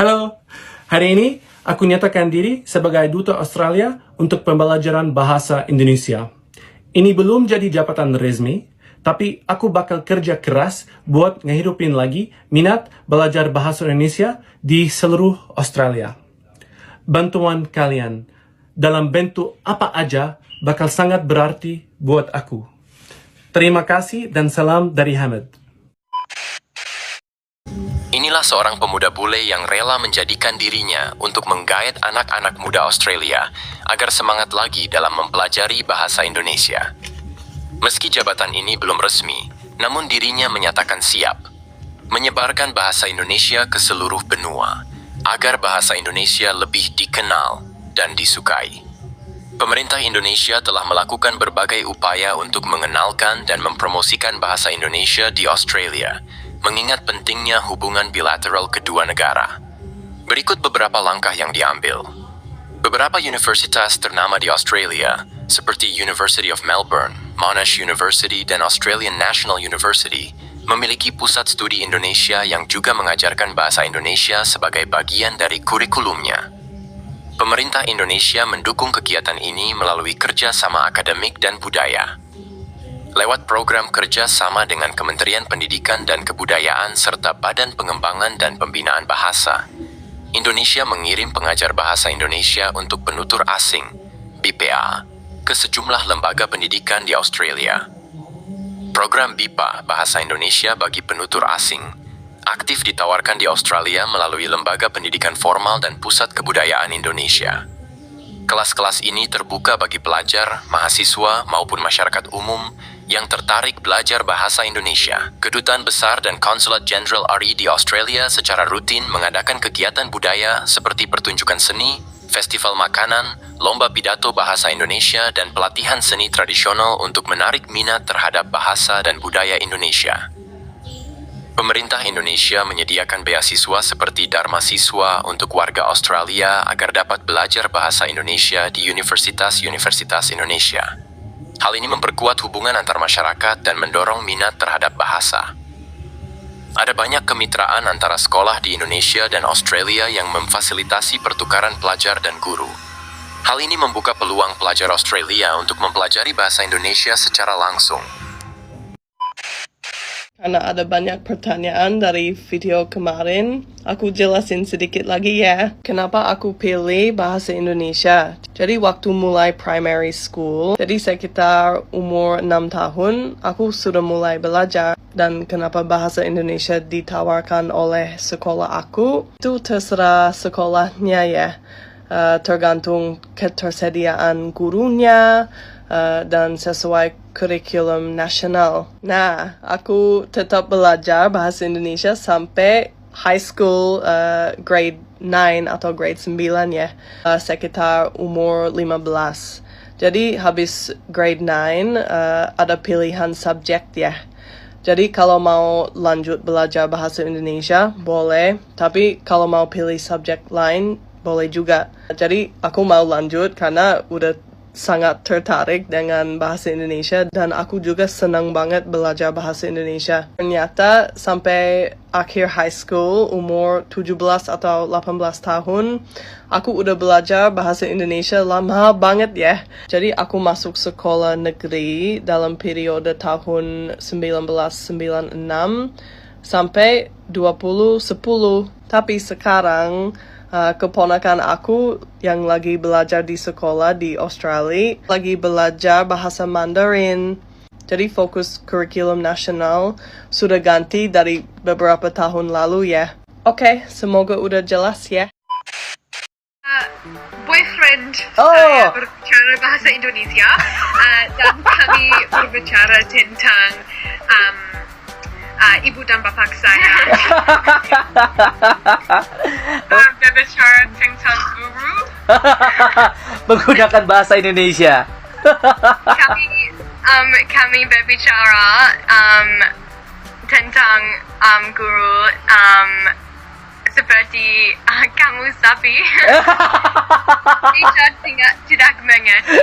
Halo, hari ini aku nyatakan diri sebagai Duta Australia untuk pembelajaran bahasa Indonesia. Ini belum jadi jabatan resmi, tapi aku bakal kerja keras buat ngehidupin lagi minat belajar bahasa Indonesia di seluruh Australia. Bantuan kalian dalam bentuk apa aja bakal sangat berarti buat aku. Terima kasih dan salam dari Hamid. Inilah seorang pemuda bule yang rela menjadikan dirinya untuk menggait anak-anak muda Australia agar semangat lagi dalam mempelajari bahasa Indonesia. Meski jabatan ini belum resmi, namun dirinya menyatakan siap menyebarkan bahasa Indonesia ke seluruh benua agar bahasa Indonesia lebih dikenal dan disukai. Pemerintah Indonesia telah melakukan berbagai upaya untuk mengenalkan dan mempromosikan bahasa Indonesia di Australia, mengingat pentingnya hubungan bilateral kedua negara. Berikut beberapa langkah yang diambil. Beberapa universitas ternama di Australia, seperti University of Melbourne, Monash University, dan Australian National University, memiliki pusat studi Indonesia yang juga mengajarkan bahasa Indonesia sebagai bagian dari kurikulumnya. Pemerintah Indonesia mendukung kegiatan ini melalui kerja sama akademik dan budaya. Lewat program kerja sama dengan Kementerian Pendidikan dan Kebudayaan serta Badan Pengembangan dan Pembinaan Bahasa, Indonesia mengirim pengajar bahasa Indonesia untuk penutur asing, BPA, ke sejumlah lembaga pendidikan di Australia. Program BIPA, Bahasa Indonesia bagi Penutur Asing, aktif ditawarkan di Australia melalui lembaga pendidikan formal dan pusat kebudayaan Indonesia. Kelas-kelas ini terbuka bagi pelajar, mahasiswa, maupun masyarakat umum yang tertarik belajar bahasa Indonesia. Kedutaan Besar dan Konsulat Jenderal RI di Australia secara rutin mengadakan kegiatan budaya seperti pertunjukan seni, festival makanan, lomba pidato bahasa Indonesia, dan pelatihan seni tradisional untuk menarik minat terhadap bahasa dan budaya Indonesia. Pemerintah Indonesia menyediakan beasiswa seperti Dharma Siswa untuk warga Australia agar dapat belajar bahasa Indonesia di universitas-universitas Indonesia. Hal ini memperkuat hubungan antar masyarakat dan mendorong minat terhadap bahasa. Ada banyak kemitraan antara sekolah di Indonesia dan Australia yang memfasilitasi pertukaran pelajar dan guru. Hal ini membuka peluang pelajar Australia untuk mempelajari bahasa Indonesia secara langsung. Karena ada banyak pertanyaan dari video kemarin, aku jelasin sedikit lagi ya. Kenapa aku pilih bahasa Indonesia? Jadi waktu mulai primary school, jadi sekitar umur 6 tahun, aku sudah mulai belajar. Dan kenapa bahasa Indonesia ditawarkan oleh sekolah aku, itu terserah sekolahnya ya. Tergantung ketersediaan gurunya, dan sesuai kurikulum nasional. Nah, aku tetap belajar bahasa Indonesia sampai high school grade 9 atau grade 9 ya, sekitar umur 15. Jadi habis grade 9 ada pilihan subjek ya. Jadi kalau mau lanjut belajar bahasa Indonesia boleh, tapi kalau mau pilih subjek lain boleh juga. Jadi aku mau lanjut karena udah sangat tertarik dengan bahasa Indonesia dan aku juga senang banget belajar bahasa Indonesia. Ternyata sampai akhir high school umur 17 atau 18 tahun aku udah belajar bahasa Indonesia lama banget ya. Jadi aku masuk sekolah negeri dalam periode tahun 1996 sampai 2010. Tapi sekarang keponakan aku yang lagi belajar di sekolah di Australia lagi belajar bahasa Mandarin. Jadi fokus kurikulum nasional sudah ganti dari beberapa tahun lalu ya. Oke, semoga udah jelas ya. Boyfriend saya berbicara bahasa Indonesia dan kami berbicara tentang ibu dan bapak saya. Berbicara tentang guru. Menggunakan bahasa Indonesia. Kami berbicara tentang guru seperti kamu sapi. Saya tidak mengerti.